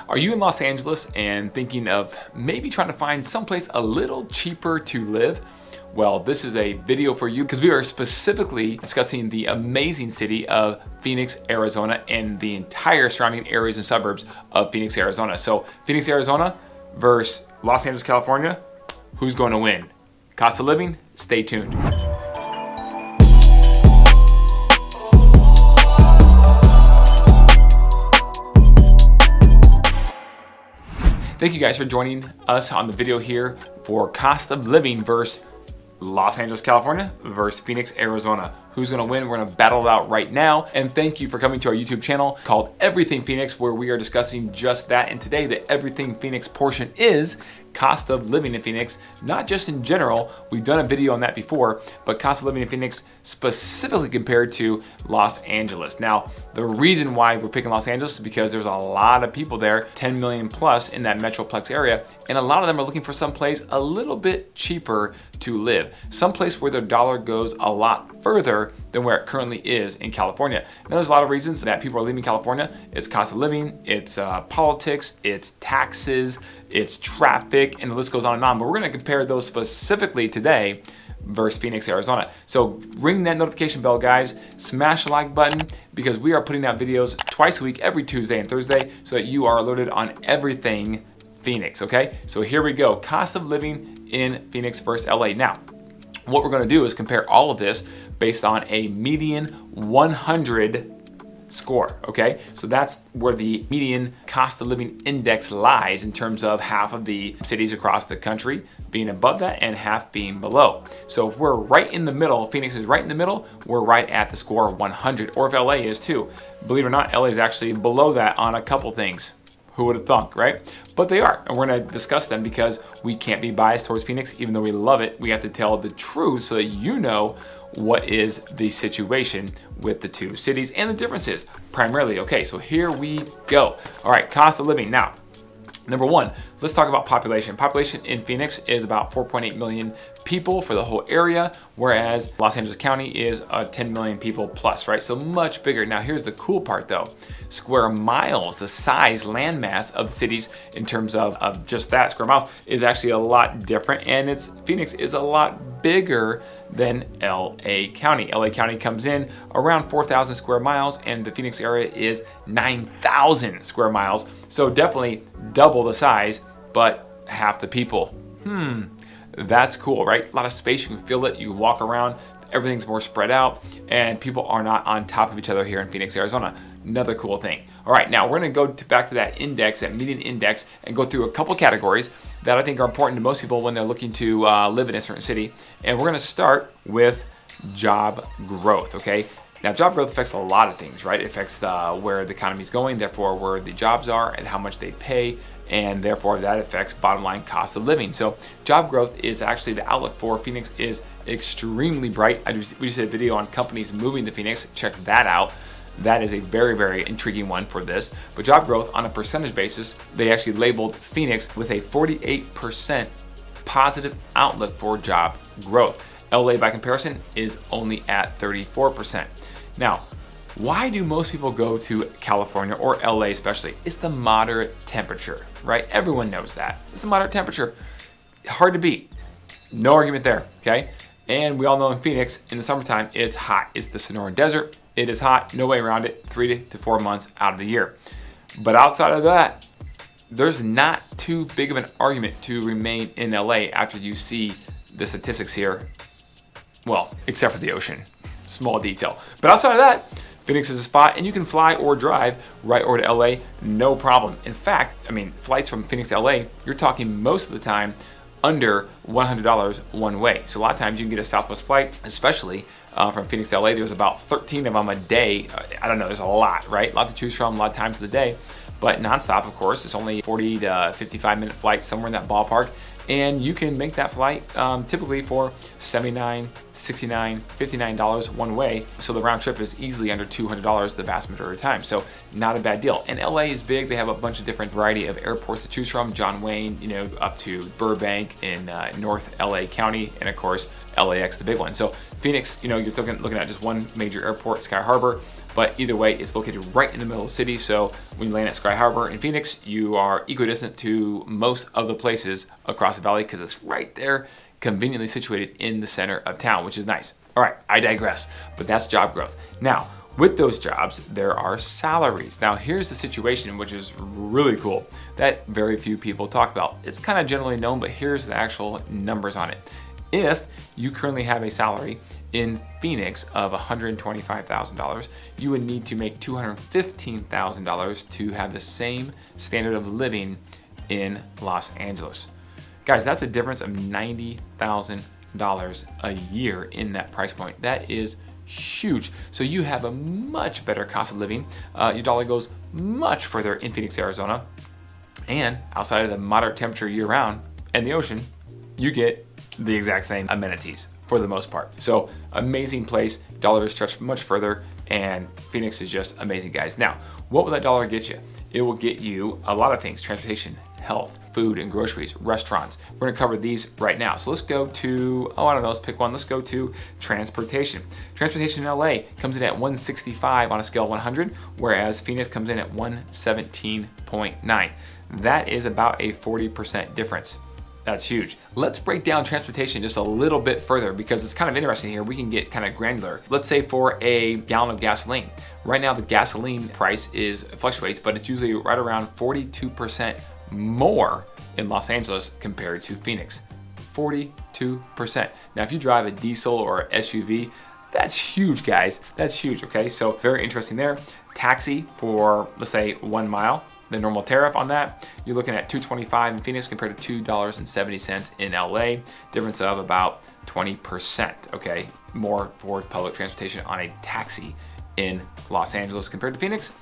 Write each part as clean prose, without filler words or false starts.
Are you in Los Angeles and thinking of maybe trying to find someplace a little cheaper to live? Well, this is a video for you because we are specifically discussing the amazing city of Phoenix, Arizona, and the entire surrounding areas and suburbs of Phoenix, Arizona. So Phoenix, Arizona versus Los Angeles, California, who's going to win? Cost of living? Stay tuned. Thank you guys for joining us on the video here for cost of living versus Los Angeles, California versus Phoenix, Arizona. Who's gonna win? We're gonna battle it out right now. And thank you for coming to our YouTube channel called Everything Phoenix, where we are discussing just that. And today, the Everything Phoenix portion is cost of living in Phoenix, not just in general. We've done a video on that before, but cost of living in Phoenix specifically compared to Los Angeles. Now, the reason why we're picking Los Angeles is because there's a lot of people there, 10 million plus in that Metroplex area, and a lot of them are looking for someplace a little bit cheaper to live. Someplace where their dollar goes a lot further than where it currently is in California. Now, there's a lot of reasons that people are leaving California. It's cost of living, it's politics, it's taxes, it's traffic, and the list goes on and on. But we're gonna compare those specifically today versus Phoenix, Arizona. So ring that notification bell, guys. Smash the like button because we are putting out videos twice a week, every Tuesday and Thursday, so that you are alerted on everything Phoenix, okay? So here we go, cost of living in Phoenix versus LA. Now, what we're gonna do is compare all of this based on a median 100 score, okay? So that's where the median cost of living index lies in terms of half of the cities across the country being above that and half being below. So if we're right in the middle, Phoenix is right in the middle, we're right at the score 100, or if LA is too. Believe it or not, LA is actually below that on a couple things. Who would have thunk, right? But they are, and we're gonna discuss them because we can't be biased towards Phoenix. Even though we love it, we have to tell the truth so that you know what is the situation with the two cities and the differences primarily. Okay, so here we go. All right, cost of living. Now, number one, let's talk about population. Population in Phoenix is about 4.8 million people for the whole area, whereas Los Angeles County is 10 million people plus, right? So much bigger. Now here's the cool part though. Square miles, the size, landmass of cities in terms of just that square miles is actually a lot different, and Phoenix is a lot bigger than LA County. LA County comes in around 4,000 square miles, and the Phoenix area is 9,000 square miles. So definitely double the size, but half the people. That's cool, right? A lot of space, you can feel it, you can walk around, everything's more spread out, and people are not on top of each other here in Phoenix, Arizona. Another cool thing. All right, now we're gonna go back to that index, that median index, and go through a couple categories that I think are important to most people when they're looking to live in a certain city. And we're gonna start with job growth, okay? Now, job growth affects a lot of things, right? It affects where the economy is going, therefore where the jobs are and how much they pay, and therefore that affects bottom line cost of living. So job growth is actually the outlook for Phoenix is extremely bright. We just did a video on companies moving to Phoenix. Check that out. That is a very, very intriguing one for this. But job growth on a percentage basis, they actually labeled Phoenix with a 48% positive outlook for job growth. LA by comparison is only at 34%. Now, why do most people go to California or LA especially? It's the moderate temperature, right? Everyone knows that. It's the moderate temperature. Hard to beat. No argument there, okay? And we all know in Phoenix, in the summertime, it's hot. It's the Sonoran Desert. It is hot, no way around it, 3 to 4 months out of the year. But outside of that, there's not too big of an argument to remain in LA after you see the statistics here. Well, except for the ocean. Small detail. But outside of that, Phoenix is a spot, and you can fly or drive right over to LA, no problem. In fact, I mean, flights from Phoenix to LA, you're talking most of the time under $100 one way. So a lot of times you can get a Southwest flight, especially from Phoenix to LA. There's about 13 of them a day. I don't know, there's a lot, right? A lot to choose from, a lot of times of the day. But nonstop, of course, it's only 40 to 55 minute flight, somewhere in that ballpark. And you can make that flight typically for $79, $69, $59 one way. So the round trip is easily under $200 the vast majority of the time. So not a bad deal. And LA is big. They have a bunch of different variety of airports to choose from. John Wayne, up to Burbank in North LA County, and of course LAX, the big one. So Phoenix, you're looking at just one major airport, Sky Harbor. but either way, it's located right in the middle of the city. So when you land at Sky Harbor in Phoenix, you are equidistant to most of the places across the valley because it's right there, conveniently situated in the center of town, which is nice. All right, I digress, but that's job growth. Now, with those jobs, there are salaries. Now, here's the situation, which is really cool, that very few people talk about. It's kind of generally known, but here's the actual numbers on it. If you currently have a salary in Phoenix of $125,000, you would need to make $215,000 to have the same standard of living in Los Angeles. Guys, that's a difference of $90,000 a year in that price point. That is huge. So you have a much better cost of living. Your dollar goes much further in Phoenix, Arizona. And outside of the moderate temperature year round and the ocean, you get the exact same amenities for the most part. So amazing place, dollar is stretched much further, and Phoenix is just amazing, guys. Now, what will that dollar get you? It will get you a lot of things: transportation, health, food and groceries, restaurants. We're gonna cover these right now. So let's go to, I don't know, let's pick one. Let's go to transportation. Transportation in LA comes in at 165 on a scale of 100, whereas Phoenix comes in at 117.9. That is about a 40% difference. That's huge. Let's break down transportation just a little bit further because it's kind of interesting here. We can get kind of granular. Let's say for a gallon of gasoline. Right now the gasoline price fluctuates, but it's usually right around 42% more in Los Angeles compared to Phoenix. 42%. Now if you drive a diesel or SUV, that's huge, guys. That's huge, okay? So very interesting there. Taxi for, let's say, 1 mile. The normal tariff on that, you're looking at $2.25 in Phoenix compared to $2.70 in LA, difference of about 20%, okay? More for public transportation on a taxi in Los Angeles compared to Phoenix.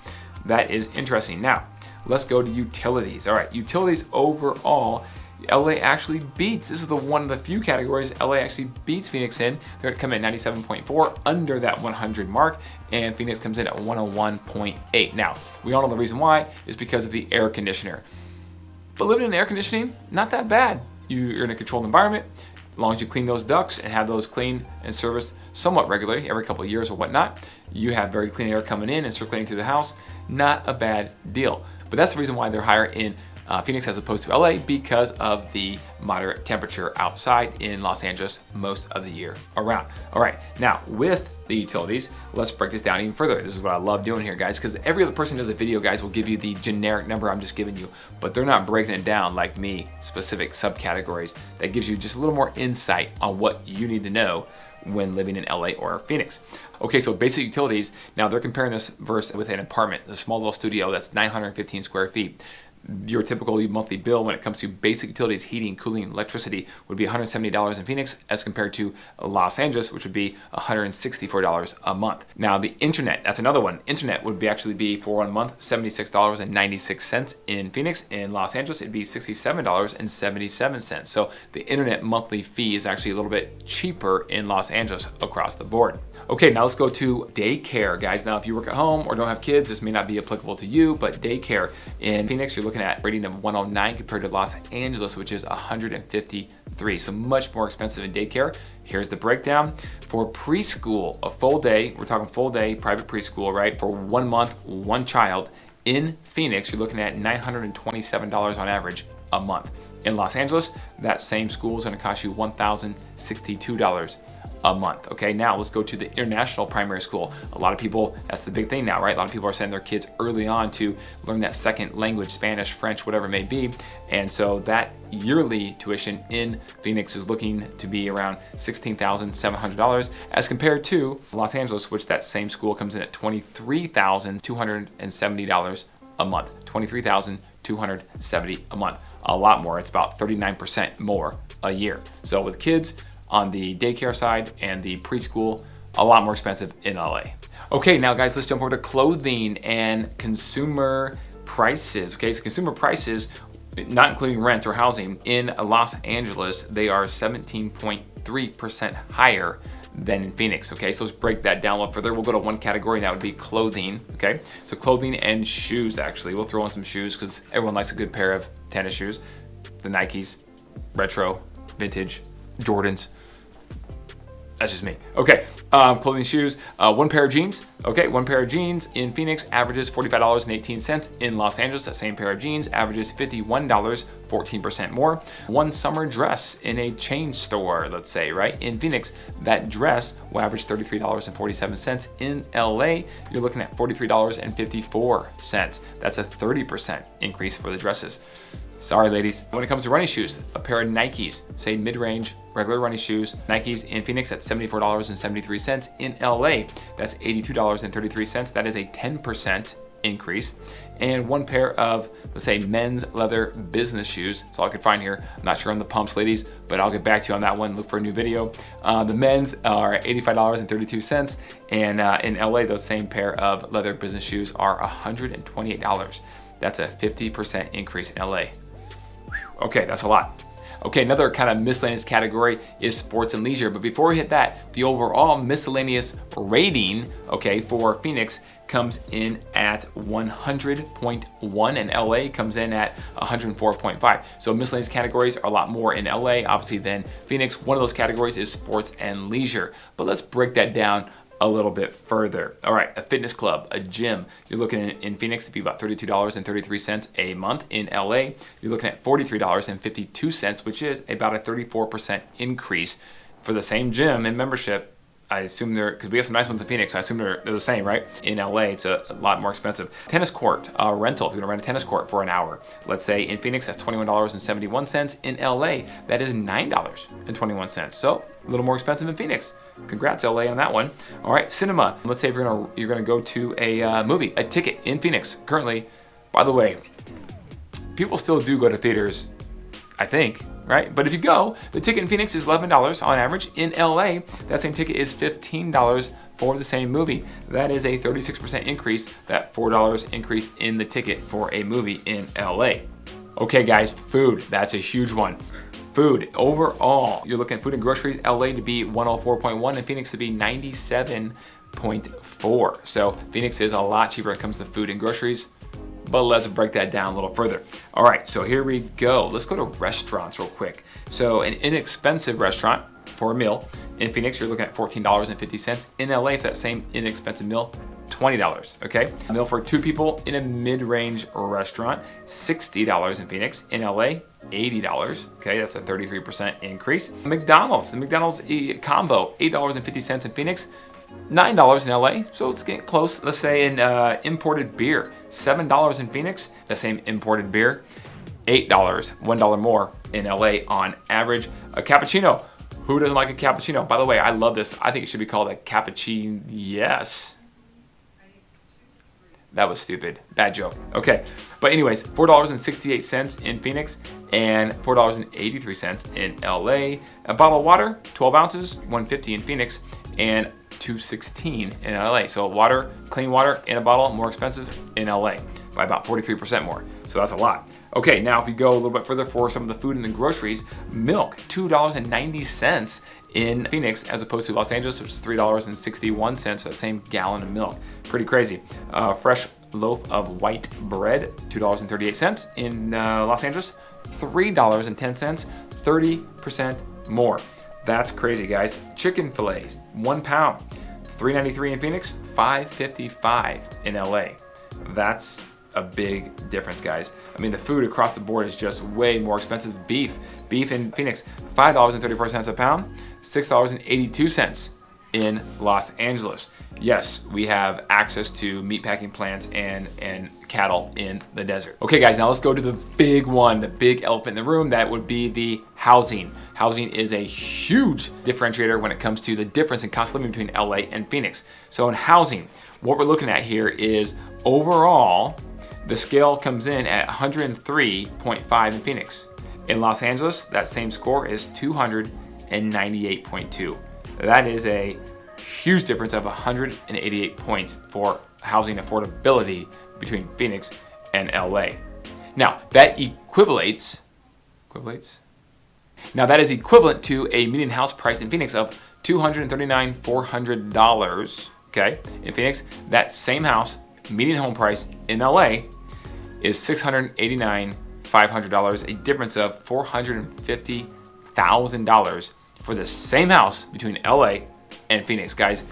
That is interesting. Now, let's go to utilities. All right, utilities overall, LA actually beats, this is one of the few categories LA actually beats Phoenix in. They're gonna come in at 97.4, under that 100 mark, and Phoenix comes in at 101.8. Now, we all know the reason why is because of the air conditioner. But living in air conditioning, not that bad. You're in a controlled environment, as long as you clean those ducts and have those cleaned and serviced somewhat regularly, every couple of years or whatnot, you have very clean air coming in and circulating through the house. Not a bad deal. But that's the reason why they're higher in Phoenix as opposed to LA, because of the moderate temperature outside in Los Angeles most of the year around. All right, now with the utilities, let's break this down even further. This is what I love doing here, guys, because every other person who does a video, guys, will give you the generic number I'm just giving you, but they're not breaking it down like me, specific subcategories. That gives you just a little more insight on what you need to know when living in LA or Phoenix. Okay, so basic utilities, now they're comparing this versus with an apartment, a small little studio that's 915 square feet. Your typical monthly bill when it comes to basic utilities, heating, cooling, electricity would be $170 in Phoenix as compared to Los Angeles, which would be $164 a month. Now the internet, that's another one. Internet would actually be for 1 month, $76.96 in Phoenix. In Los Angeles, it'd be $67.77. So the internet monthly fee is actually a little bit cheaper in Los Angeles across the board. Okay, now let's go to daycare, guys. Now, if you work at home or don't have kids, this may not be applicable to you, but daycare in Phoenix, you're looking at a rating of 109 compared to Los Angeles, which is 153. So much more expensive in daycare. Here's the breakdown. For preschool, a full day, we're talking full day private preschool, right? For 1 month, 1 child in Phoenix, you're looking at $927 on average a month. In Los Angeles, that same school is going to cost you $1,062 a month. Okay, now let's go to the international primary school. A lot of people, that's the big thing now, right? A lot of people are sending their kids early on to learn that second language, Spanish, French, whatever it may be. And so that yearly tuition in Phoenix is looking to be around $16,700 as compared to Los Angeles, which that same school comes in at $23,270 a month. $23,270 a month. A lot more. It's about 39% more a year. So with kids on the daycare side and the preschool, a lot more expensive in LA. Okay, now guys, let's jump over to clothing and consumer prices. Okay, so consumer prices, not including rent or housing, in Los Angeles, they are 17.3% higher than in Phoenix. Okay, so let's break that down a little further. We'll go to one category, and that would be clothing. Okay, so clothing and shoes, actually. We'll throw in some shoes because everyone likes a good pair of tennis shoes. The Nikes, retro, vintage, Jordans. That's just me. Okay, clothing, shoes, one pair of jeans. Okay, one pair of jeans in Phoenix averages $45.18. In Los Angeles, that same pair of jeans averages $51, 14% more. One summer dress in a chain store, let's say, right? In Phoenix, that dress will average $33.47. In LA, you're looking at $43.54. That's a 30% increase for the dresses. Sorry, ladies. When it comes to running shoes, a pair of Nikes, say mid-range, regular running shoes, Nikes in Phoenix at $74.73. In LA, that's $82.33. That is a 10% increase. And one pair of, let's say, men's leather business shoes. That's all I could find here. I'm not sure on the pumps, ladies, but I'll get back to you on that one. Look for a new video. The men's are $85.32. And in LA, those same pair of leather business shoes are $128. That's a 50% increase in LA. Okay, that's a lot. Okay, another kind of miscellaneous category is sports and leisure. But before we hit that, the overall miscellaneous rating, okay, for Phoenix comes in at 100.1 and LA comes in at 104.5. So miscellaneous categories are a lot more in LA, obviously, than Phoenix. One of those categories is sports and leisure. But let's break that down a little bit further. All right, a fitness club, a gym, you're looking in Phoenix to be about $32.33 a month. In LA, you're looking at $43.52, which is about a 34% increase for the same gym and membership. I assume because we have some nice ones in Phoenix, I assume they're the same, right? In LA, it's a lot more expensive. Tennis court rental, if you're gonna rent a tennis court for an hour. Let's say in Phoenix, that's $21.71. In LA, that is $9.21. So a little more expensive in Phoenix. Congrats, LA, on that one. All right, cinema. Let's say if you're gonna go to a movie, a ticket in Phoenix. Currently, by the way, people still do go to theaters, I think, right? But if you go, the ticket in Phoenix is $11 on average. In LA, that same ticket is $15 for the same movie. That is a 36% increase, that $4 increase in the ticket for a movie in LA. Okay, guys, food, that's a huge one. Food, overall, you're looking at food and groceries, LA to be 104.1 and Phoenix to be 97.4. So Phoenix is a lot cheaper when it comes to food and groceries. But let's break that down a little further. All right, so here we go. Let's go to restaurants real quick. So an inexpensive restaurant for a meal in Phoenix, you're looking at $14.50. In LA, for that same inexpensive meal, $20, okay? A meal for two people in a mid-range restaurant, $60 in Phoenix. In LA, $80, okay? That's a 33% increase. McDonald's, the McDonald's combo, $8.50 in Phoenix, $9 in LA, so it's getting close. Let's say in imported beer, $7 in Phoenix, the same imported beer, $8, $1 more in LA on average. A cappuccino, who doesn't like a cappuccino? By the way, I love this. I think it should be called a cappuccino, yes. That was stupid, bad joke. Okay, but anyways, $4.68 in Phoenix and $4.83 in LA. A bottle of water, 12 ounces, $1.50 in Phoenix and $2.16 in LA. So water, clean water in a bottle, more expensive in LA by about 43% more. So that's a lot. Okay, now if we go a little bit further for some of the food and the groceries, milk, $2.90 in Phoenix as opposed to Los Angeles, which is $3.61 for the same gallon of milk. Pretty crazy. Fresh loaf of white bread, $2.38 in Los Angeles, $3.10, 30% more. That's crazy, guys. Chicken fillets, 1 pound, $3.93 in Phoenix, $5.55 in LA. That's a big difference, guys. I mean, the food across the board is just way more expensive. Beef in Phoenix, $5.34 a pound, $6.82 in Los Angeles. Yes, we have access to meatpacking plants and cattle in the desert. Okay, guys, now let's go to the big one, the big elephant in the room. That would be the housing. Housing is a huge differentiator when it comes to the difference in cost of living between LA and Phoenix. So in housing, what we're looking at here is overall, the scale comes in at 103.5 in Phoenix. In Los Angeles, that same score is 298.2. That is a huge difference of 188 points for housing affordability between Phoenix and LA. Now, that equates. Now, that is equivalent to a median house price in Phoenix of $239,400. Okay, in Phoenix, that same house, median home price in LA is $689,500, a difference of $450,000 for the same house between LA and Phoenix, guys.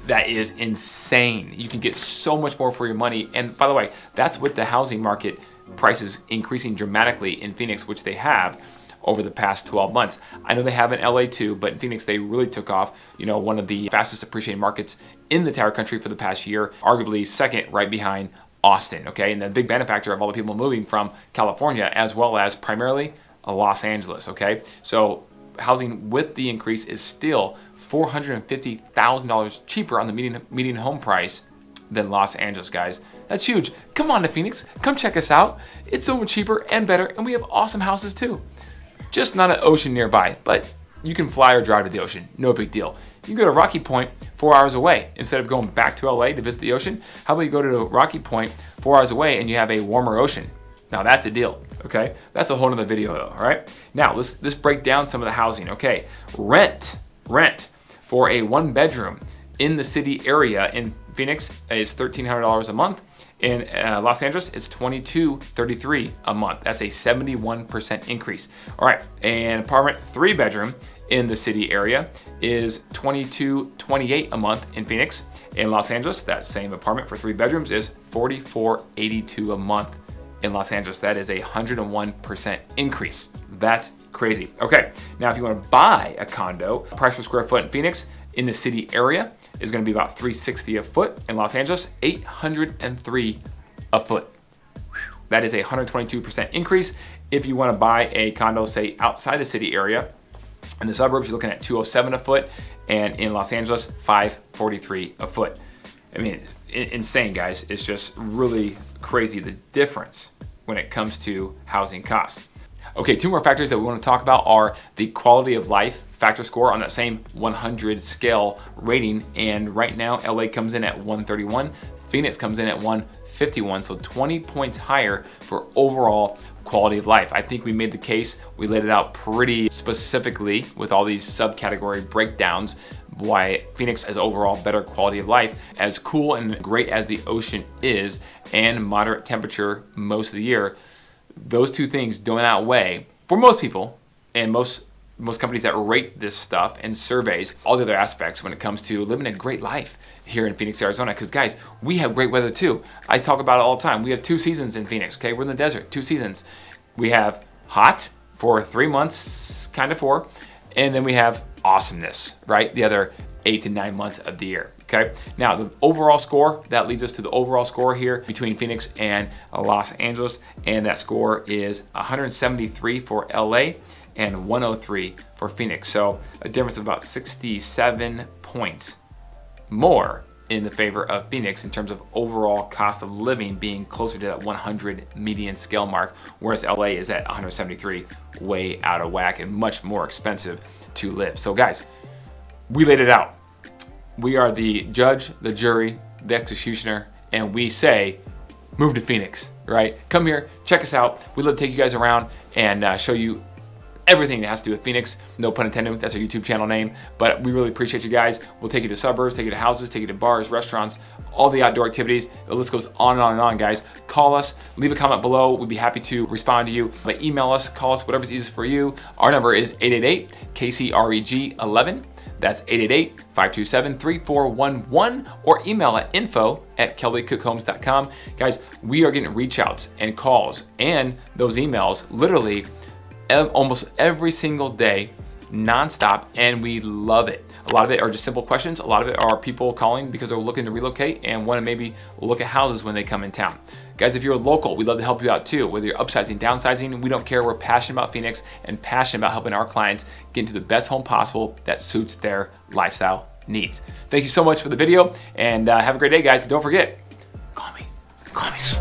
That is insane. You can get so much more for your money. And by the way, that's with the housing market prices increasing dramatically in Phoenix, which they have over the past 12 months. I know they have in LA too, but in Phoenix they really took off. You know, one of the fastest appreciating markets in the entire country for the past year, arguably second right behind Austin, okay? And the big benefactor of all the people moving from California, as well as primarily Los Angeles, okay? So housing with the increase is still $450,000 cheaper on the median home price than Los Angeles, guys. That's huge. Come on to Phoenix. Come check us out. It's so much cheaper and better, and we have awesome houses too. Just not an ocean nearby, but you can fly or drive to the ocean. No big deal. You can go to Rocky Point 4 hours away. Instead of going back to LA to visit the ocean, how about you go to Rocky Point 4 hours away and you have a warmer ocean? Now that's a deal, okay? That's a whole nother video though, all right? Now let's break down some of the housing, okay? Rent for a 1-bedroom in the city area in Phoenix is $1,300 a month. In Los Angeles, it's $2,233 a month. That's a 71% increase. All right, an apartment 3-bedroom in the city area is $2,228 a month in Phoenix. In Los Angeles, that same apartment for 3 bedrooms is $4,482 a month in Los Angeles. That is a 101% increase. That's crazy. Okay, now if you want to buy a condo, price per square foot in Phoenix in the city area is going to be about $360 a foot. In Los Angeles, $803 a foot. Whew. That is a 122% increase. If you want to buy a condo, say outside the city area, in the suburbs, you're looking at $207 a foot, and in Los Angeles, $543 a foot. I mean, insane, guys. It's just really crazy the difference when it comes to housing costs. Okay, 2 more factors that we want to talk about are the quality of life factor score on that same 100 scale rating. And right now, LA comes in at 131, Phoenix comes in at 151, so 20 points higher for overall quality of life. I think we made the case, we laid it out pretty specifically with all these subcategory breakdowns why Phoenix has overall better quality of life. As cool and great as the ocean is and moderate temperature most of the year, those 2 things don't outweigh, for most people and most companies that rate this stuff and surveys, all the other aspects when it comes to living a great life here in Phoenix, Arizona. Because guys, we have great weather too. I talk about it all the time. We have 2 seasons in Phoenix, okay? We're in the desert, 2 seasons. We have hot for 3 months, kind of 4, and then we have awesomeness, right? The other 8 to 9 months of the year, okay? Now, the overall score, that leads us to the overall score here between Phoenix and Los Angeles, and that score is 173 for LA and 103 for Phoenix. So a difference of about 67 points more in the favor of Phoenix in terms of overall cost of living being closer to that 100 median scale mark, whereas LA is at 173, way out of whack and much more expensive to live. So guys, we laid it out. We are the judge, the jury, the executioner, and we say, move to Phoenix, right? Come here, check us out. We'd love to take you guys around and show you everything that has to do with Phoenix. No pun intended, that's our YouTube channel name, but we really appreciate you guys. We'll take you to suburbs, take you to houses, take you to bars, restaurants, all the outdoor activities. The list goes on and on and on, guys. Call us, leave a comment below. We'd be happy to respond to you. But email us, call us, whatever's easiest for you. Our number is 888-KCREG11. That's 888-527-3411, or email at info@kellycookhomes.com. Guys, we are getting reach outs and calls and those emails literally almost every single day, nonstop, and we love it. A lot of it are just simple questions. A lot of it are people calling because they're looking to relocate and want to maybe look at houses when they come in town. Guys, if you're local, we'd love to help you out too. Whether you're upsizing, downsizing, we don't care. We're passionate about Phoenix and passionate about helping our clients get into the best home possible that suits their lifestyle needs. Thank you so much for the video, and have a great day, guys. Don't forget, call me soon.